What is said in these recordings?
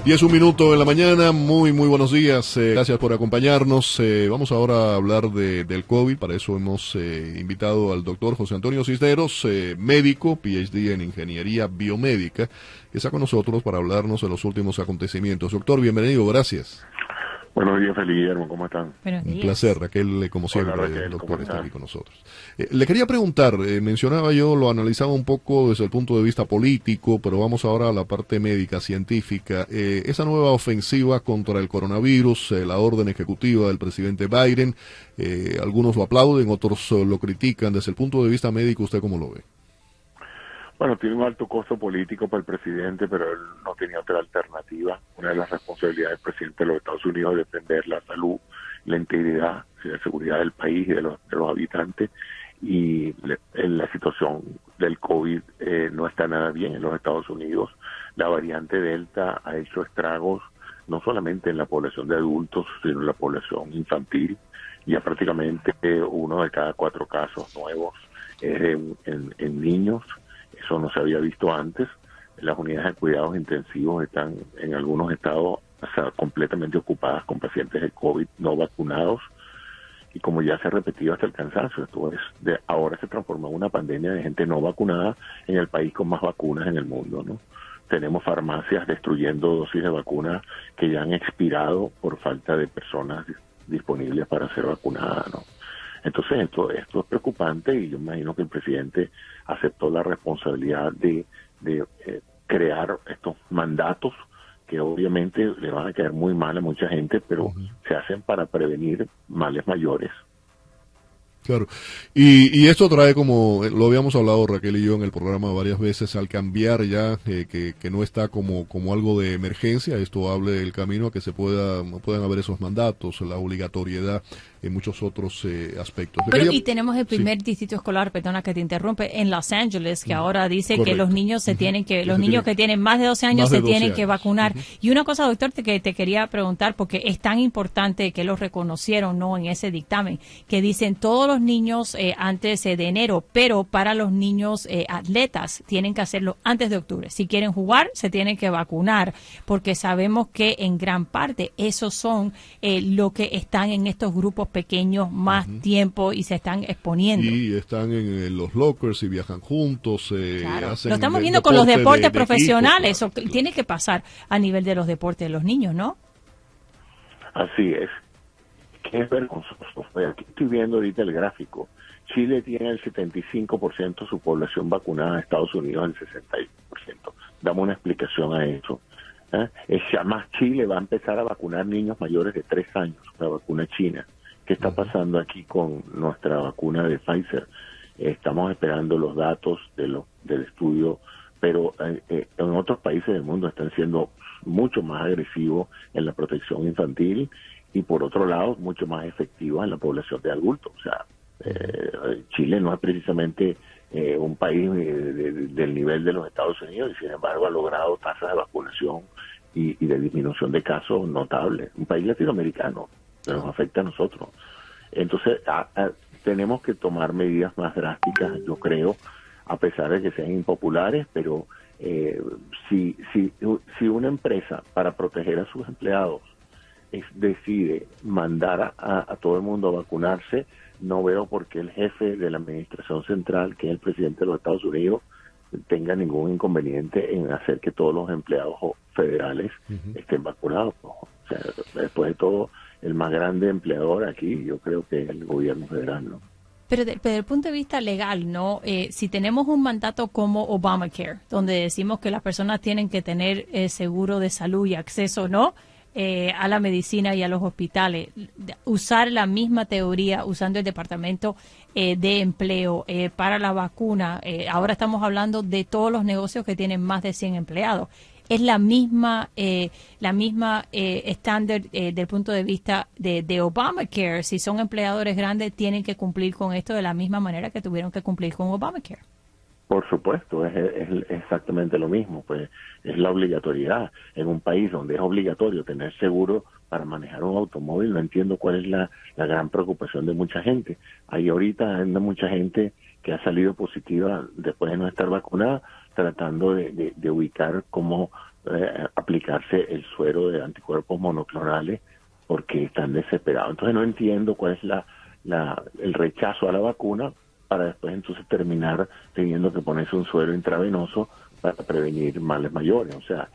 10:01 en la mañana, muy buenos días, gracias por acompañarnos. Vamos ahora a hablar del COVID, para eso hemos invitado al doctor José Antonio Cisneros, médico, PhD en Ingeniería Biomédica, que está con nosotros para hablarnos de los últimos acontecimientos. Doctor, bienvenido, gracias. Buenos días, Feliz Guillermo, ¿cómo están? Un placer, Raquel, como siempre, Hola, Raquel, el doctor está están? aquí con nosotros. Le quería preguntar, mencionaba yo, lo analizaba un poco desde el punto de vista político, pero vamos ahora a la parte médica, científica. Esa nueva ofensiva contra el coronavirus, la orden ejecutiva del presidente Biden, algunos lo aplauden, otros lo critican. Desde el punto de vista médico, ¿usted cómo lo ve? Bueno, tiene un alto costo político para el presidente, pero él no tenía otra alternativa. Una de las responsabilidades del presidente de los Estados Unidos es defender la salud, la integridad y la seguridad del país y de los habitantes. Y la situación del COVID no está nada bien en los Estados Unidos. La variante Delta ha hecho estragos no solamente en la población de adultos, sino en la población infantil. Ya prácticamente 1 de cada 4 casos nuevos es en niños. Eso no se había visto antes. Las unidades de cuidados intensivos están en algunos estados completamente ocupadas con pacientes de COVID no vacunados. Y como ya se ha repetido hasta el cansancio, ahora se transformó en una pandemia de gente no vacunada en el país con más vacunas en el mundo, ¿no? Tenemos farmacias destruyendo dosis de vacunas que ya han expirado por falta de personas disponibles para ser vacunadas, ¿no? Entonces esto es preocupante y yo imagino que el presidente aceptó la responsabilidad de crear estos mandatos que obviamente le van a caer muy mal a mucha gente, pero se hacen para prevenir males mayores. Claro, y esto trae, como lo habíamos hablado Raquel y yo en el programa varias veces, al cambiar ya que no está como algo de emergencia, esto abre el camino a que puedan haber esos mandatos, la obligatoriedad en muchos otros aspectos. Y tenemos el primer distrito escolar, perdona que te interrumpe, en Los Ángeles, que ahora dice correcto, que los niños los niños que tienen más de 12 años se tienen que vacunar. Y una cosa, doctor, que te quería preguntar, porque es tan importante que lo reconocieron, ¿no?, en ese dictamen, que dicen todos los niños antes de enero, pero para los niños atletas tienen que hacerlo antes de octubre. Si quieren jugar, se tienen que vacunar, porque sabemos que en gran parte esos son lo que están en estos grupos pequeños más tiempo y se están exponiendo. Y están en los lockers y viajan juntos. Claro. Hacen Lo estamos viendo con los deportes profesionales. Equipo, claro. Tiene que pasar a nivel de los deportes de los niños, ¿no? Así es. Que es vergonzoso. Aquí estoy viendo ahorita el gráfico. Chile tiene el 75% de su población vacunada, Estados Unidos el 60%. Dame una explicación a eso. Además, Chile va a empezar a vacunar niños mayores de 3 años, la vacuna china. ¿Qué está pasando aquí con nuestra vacuna de Pfizer? Estamos esperando los datos del estudio, pero en otros países del mundo están siendo mucho más agresivos en la protección infantil y por otro lado mucho más efectivos en la población de adultos. O sea, Chile no es precisamente un país del nivel de los Estados Unidos y sin embargo ha logrado tasas de vacunación y de disminución de casos notables. Un país latinoamericano que nos afecta a nosotros. Entonces tenemos que tomar medidas más drásticas, yo creo, a pesar de que sean impopulares, pero si una empresa para proteger a sus empleados decide mandar a todo el mundo a vacunarse, no veo por qué el jefe de la administración central, que es el presidente de los Estados Unidos, tenga ningún inconveniente en hacer que todos los empleados federales estén vacunados. O sea, después de todo, el más grande empleador aquí, yo creo que es el gobierno federal, ¿no? Pero desde el punto de vista legal, ¿no? Si tenemos un mandato como Obamacare, donde decimos que las personas tienen que tener seguro de salud y acceso, ¿no?, a la medicina y a los hospitales, usar la misma teoría usando el Departamento de Empleo para la vacuna. Ahora estamos hablando de todos los negocios que tienen más de 100 empleados. Es la misma estándar del punto de vista de Obamacare. Si son empleadores grandes, tienen que cumplir con esto de la misma manera que tuvieron que cumplir con Obamacare. Por supuesto, es exactamente lo mismo, pues es la obligatoriedad. En un país donde es obligatorio tener seguro para manejar un automóvil, no entiendo cuál es la gran preocupación de mucha gente. Ahí ahorita anda mucha gente que ha salido positiva después de no estar vacunada, tratando de ubicar cómo aplicarse el suero de anticuerpos monoclonales porque están desesperados. Entonces no entiendo cuál es el rechazo a la vacuna para después entonces terminar teniendo que ponerse un suero intravenoso para prevenir males mayores. O sea,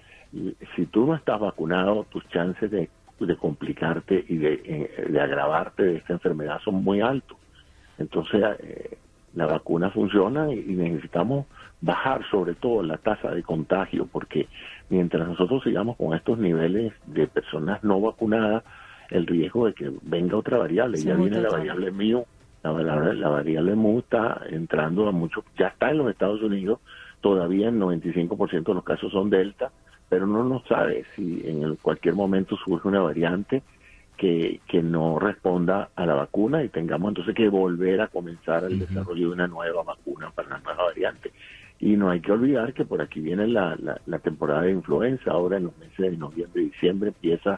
si tú no estás vacunado, tus chances de complicarte y de agravarte de esta enfermedad son muy altos. Entonces, la vacuna funciona y necesitamos bajar sobre todo la tasa de contagio, porque mientras nosotros sigamos con estos niveles de personas no vacunadas, el riesgo de que venga otra variable, ya viene la variable Mu, la variable Mu está entrando a muchos, ya está en los Estados Unidos, todavía el 95% de los casos son Delta, pero no nos sabe si en cualquier momento surge una variante que no responda a la vacuna y tengamos entonces que volver a comenzar el desarrollo de una nueva vacuna para la nueva variante. Y no hay que olvidar que por aquí viene la temporada de influenza, ahora en los meses de noviembre y diciembre empieza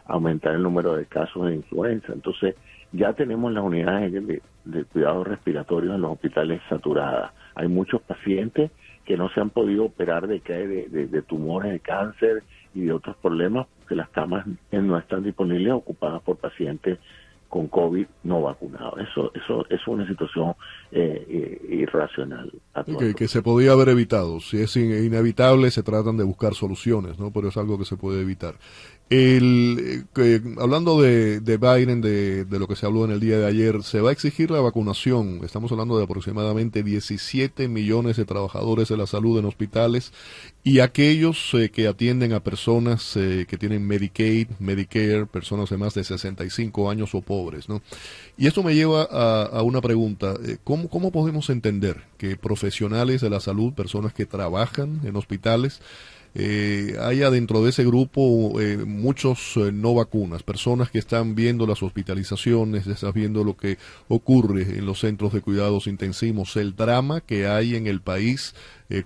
a aumentar el número de casos de influenza. Entonces ya tenemos las unidades de cuidados respiratorios en los hospitales saturadas. Hay muchos pacientes que no se han podido operar de tumores de cáncer y de otros problemas, porque las camas no están disponibles ocupadas por pacientes con COVID no vacunados. Eso es una situación irracional. Que se podía haber evitado. Si es inevitable, se tratan de buscar soluciones, ¿no? Pero es algo que se puede evitar. Hablando de Biden, de lo que se habló en el día de ayer, se va a exigir la vacunación. Estamos hablando de aproximadamente 17 millones de trabajadores de la salud en hospitales y aquellos que atienden a personas que tienen Medicaid, Medicare, personas de más de 65 años o pobres, ¿no? Y esto me lleva a una pregunta. ¿Cómo podemos entender que profesionales de la salud, personas que trabajan en hospitales, haya dentro de ese grupo muchos no vacunas, personas que están viendo las hospitalizaciones, están viendo lo que ocurre en los centros de cuidados intensivos, el drama que hay en el país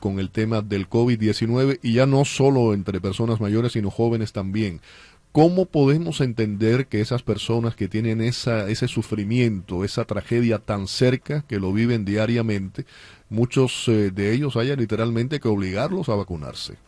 con el tema del COVID-19 y ya no solo entre personas mayores sino jóvenes también? ¿Cómo podemos entender que esas personas que tienen ese sufrimiento, esa tragedia tan cerca, que lo viven diariamente, muchos de ellos haya literalmente que obligarlos a vacunarse?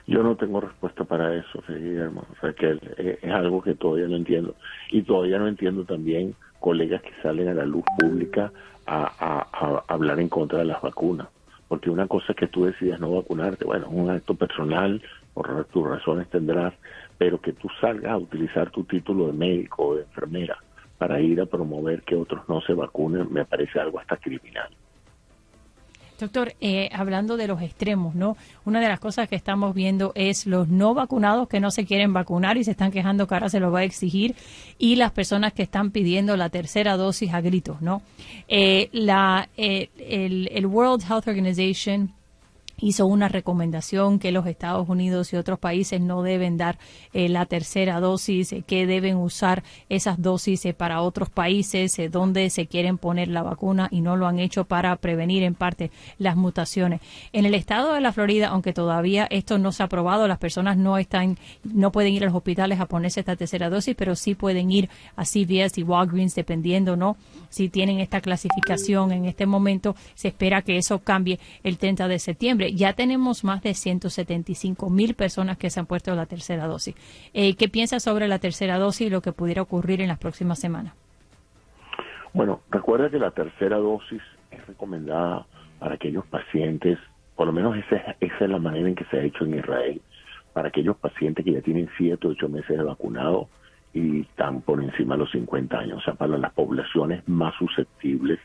Yo no tengo respuesta para eso, Guillermo. O sea, que es algo que todavía no entiendo. Y todavía no entiendo también colegas que salen a la luz pública a hablar en contra de las vacunas. Porque una cosa es que tú decidas no vacunarte, bueno, es un acto personal, por tus razones tendrás, pero que tú salgas a utilizar tu título de médico o de enfermera para ir a promover que otros no se vacunen, me parece algo hasta criminal. Doctor, hablando de los extremos, ¿no? Una de las cosas que estamos viendo es los no vacunados que no se quieren vacunar y se están quejando que ahora se lo va a exigir, y las personas que están pidiendo la tercera dosis a gritos, ¿no? El World Health Organization hizo una recomendación que los Estados Unidos y otros países no deben dar la tercera dosis, que deben usar esas dosis para otros países donde se quieren poner la vacuna y no lo han hecho para prevenir en parte las mutaciones. En el estado de la Florida, aunque todavía esto no se ha aprobado, las personas no pueden ir a los hospitales a ponerse esta tercera dosis, pero sí pueden ir a CVS y Walgreens, dependiendo, ¿no? Si tienen esta clasificación en este momento, se espera que eso cambie el 30 de septiembre. Ya tenemos más de 175,000 personas que se han puesto la tercera dosis. ¿Qué piensas sobre la tercera dosis y lo que pudiera ocurrir en las próximas semanas? Bueno, recuerda que la tercera dosis es recomendada para aquellos pacientes, por lo menos esa es la manera en que se ha hecho en Israel, para aquellos pacientes que ya tienen 7 o 8 meses de vacunado y están por encima de los 50 años, o sea, para las poblaciones más susceptibles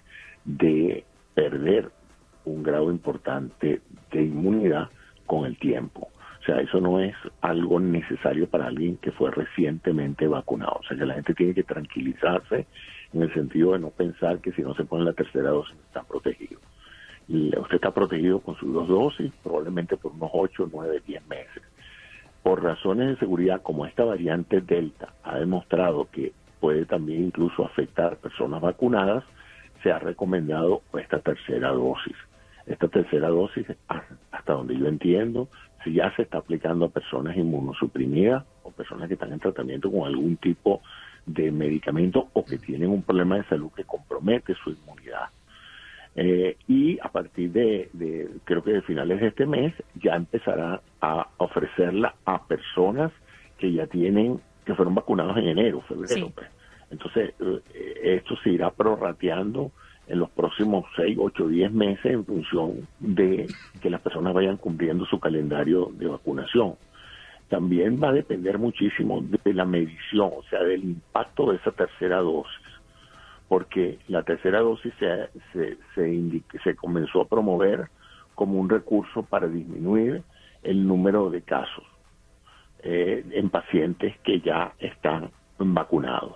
de perder un grado importante de inmunidad con el tiempo. O sea, eso no es algo necesario para alguien que fue recientemente vacunado. O sea, que la gente tiene que tranquilizarse en el sentido de no pensar que si no se pone la tercera dosis está protegido. Y usted está protegido con sus 2 dosis, probablemente por unos 8, 9, 10 meses. Por razones de seguridad, como esta variante Delta ha demostrado que puede también incluso afectar a personas vacunadas, se ha recomendado esta tercera dosis. Esta tercera dosis, hasta donde yo entiendo, si ya se está aplicando a personas inmunosuprimidas o personas que están en tratamiento con algún tipo de medicamento o que tienen un problema de salud que compromete su inmunidad. Y a partir creo que de finales de este mes, ya empezará a ofrecerla a personas que ya que fueron vacunados en enero, febrero. Sí. Pues. Entonces, esto se irá prorrateando en los próximos 6, 8, 10 meses en función de que las personas vayan cumpliendo su calendario de vacunación. También va a depender muchísimo de la medición, o sea, del impacto de esa tercera dosis, porque la tercera dosis se comenzó a promover como un recurso para disminuir el número de casos en pacientes que ya están vacunados.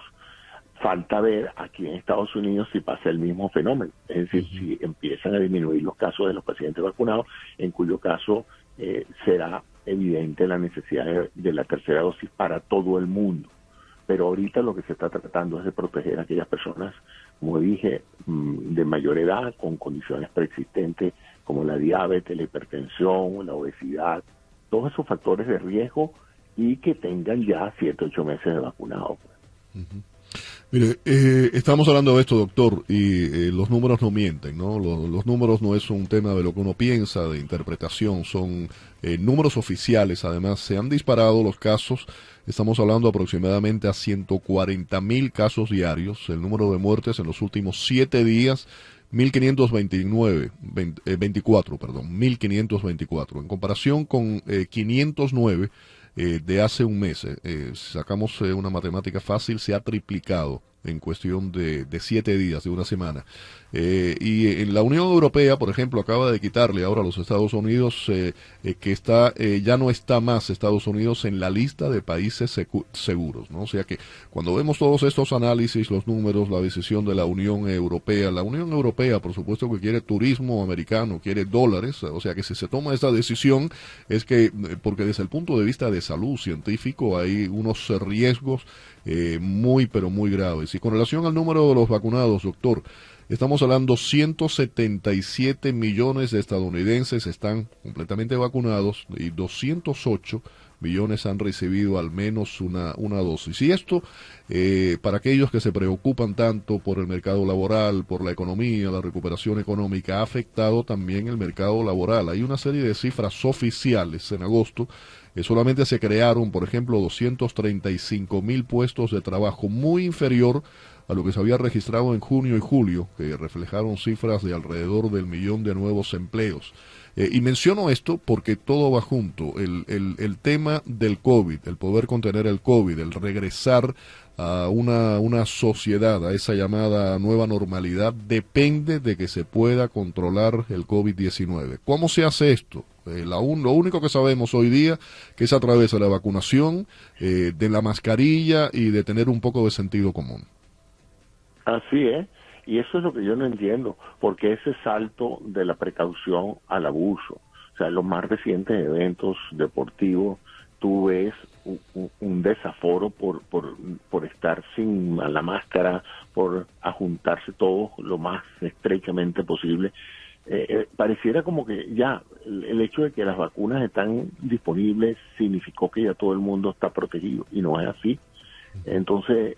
Falta ver aquí en Estados Unidos si pasa el mismo fenómeno, es decir, si empiezan a disminuir los casos de los pacientes vacunados, en cuyo caso será evidente la necesidad de la tercera dosis para todo el mundo. Pero ahorita lo que se está tratando es de proteger a aquellas personas, como dije, de mayor edad, con condiciones preexistentes como la diabetes, la hipertensión, la obesidad, todos esos factores de riesgo y que tengan ya 7, 8 meses de vacunado. Mire, estamos hablando de esto, doctor, y los números no mienten, ¿no? Los números no es un tema de lo que uno piensa, de interpretación, son números oficiales. Además, se han disparado los casos, estamos hablando aproximadamente a 140,000 casos diarios. El número de muertes en los últimos 7 días, 1.524, en comparación con 509 de hace un mes. Sacamos una matemática fácil, se ha triplicado en cuestión de 7 días, de una semana. Y en la Unión Europea, por ejemplo, acaba de quitarle ahora a los Estados Unidos, que ya no está más Estados Unidos en la lista de países seguros, ¿no? O sea que cuando vemos todos estos análisis, los números, la decisión de la Unión Europea, por supuesto que quiere turismo americano, quiere dólares, o sea que si se toma esta decisión es que, porque desde el punto de vista de salud científico hay unos riesgos muy, pero muy graves. Y con relación al número de los vacunados, doctor, estamos hablando 177 millones de estadounidenses están completamente vacunados y 208 millones han recibido al menos una dosis. Y esto, para aquellos que se preocupan tanto por el mercado laboral, por la economía, la recuperación económica, ha afectado también el mercado laboral. Hay una serie de cifras oficiales en agosto. Solamente se crearon, por ejemplo, 235,000 puestos de trabajo, muy inferior a lo que se había registrado en junio y julio, que reflejaron cifras de alrededor del 1,000,000 de nuevos empleos. Y menciono esto porque todo va junto. El tema del COVID, el poder contener el COVID, el regresar a una sociedad, a esa llamada nueva normalidad, depende de que se pueda controlar el COVID-19. ¿Cómo se hace esto? Lo único que sabemos hoy día que es a través de la vacunación, de la mascarilla y de tener un poco de sentido común. Así es, y eso es lo que yo no entiendo, porque ese salto de la precaución al abuso, o sea, en los más recientes eventos deportivos, tú ves un desaforo por estar sin la máscara, por ajuntarse todos lo más estrechamente posible. Pareciera como que ya el hecho de que las vacunas están disponibles significó que ya todo el mundo está protegido, y no es así. Entonces,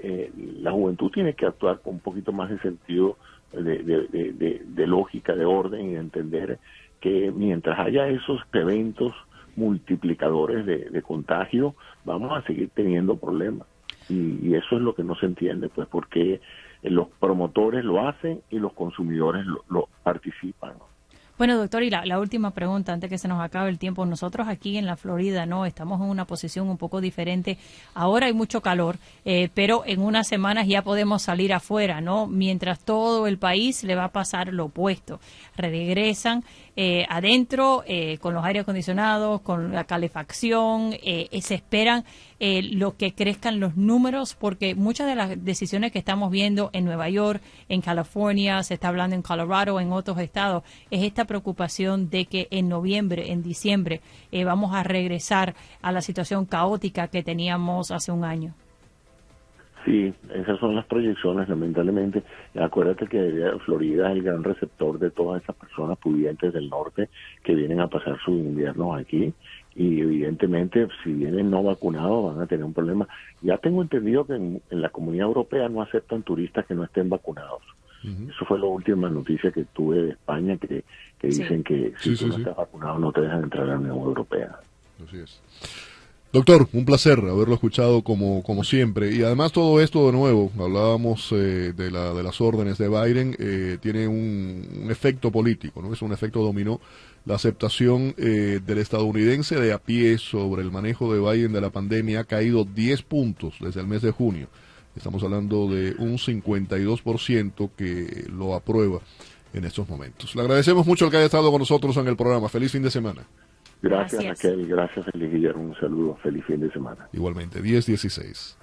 la juventud tiene que actuar con un poquito más de sentido de lógica, de orden, y de entender que mientras haya esos eventos multiplicadores de contagio, vamos a seguir teniendo problemas. Y eso es lo que no se entiende, pues, porque los promotores lo hacen y los consumidores lo participan, ¿no? Bueno, doctor, y la última pregunta, antes que se nos acabe el tiempo. Nosotros aquí en la Florida, ¿no? Estamos en una posición un poco diferente. Ahora hay mucho calor, pero en unas semanas ya podemos salir afuera, ¿no? Mientras todo el país le va a pasar lo opuesto. Regresan adentro con los aire acondicionados, con la calefacción, se esperan lo que crezcan los números, porque muchas de las decisiones que estamos viendo en Nueva York, en California, se está hablando en Colorado, en otros estados, es esta preocupación de que en noviembre, en diciembre, vamos a regresar a la situación caótica que teníamos hace un año. Sí, esas son las proyecciones, lamentablemente. Acuérdate que Florida es el gran receptor de todas esas personas pudientes del norte que vienen a pasar sus inviernos aquí, y evidentemente si vienen no vacunados van a tener un problema. Ya tengo entendido que en la Comunidad Europea no aceptan turistas que no estén vacunados. Eso fue la última noticia que tuve de España, que dicen que si tú no estás vacunado no te dejan entrar a la Unión Europea. Así es. Doctor, un placer haberlo escuchado como siempre. Y además todo esto, de nuevo, hablábamos de las órdenes de Biden, tiene un efecto político, ¿no? Es un efecto dominó. La aceptación del estadounidense de a pie sobre el manejo de Biden de la pandemia ha caído 10 puntos desde el mes de junio. Estamos hablando de un 52% que lo aprueba en estos momentos. Le agradecemos mucho el que haya estado con nosotros en el programa. Feliz fin de semana. Gracias, Raquel. Gracias, Feliz Guillermo. Un saludo. Feliz fin de semana. Igualmente, 10:16.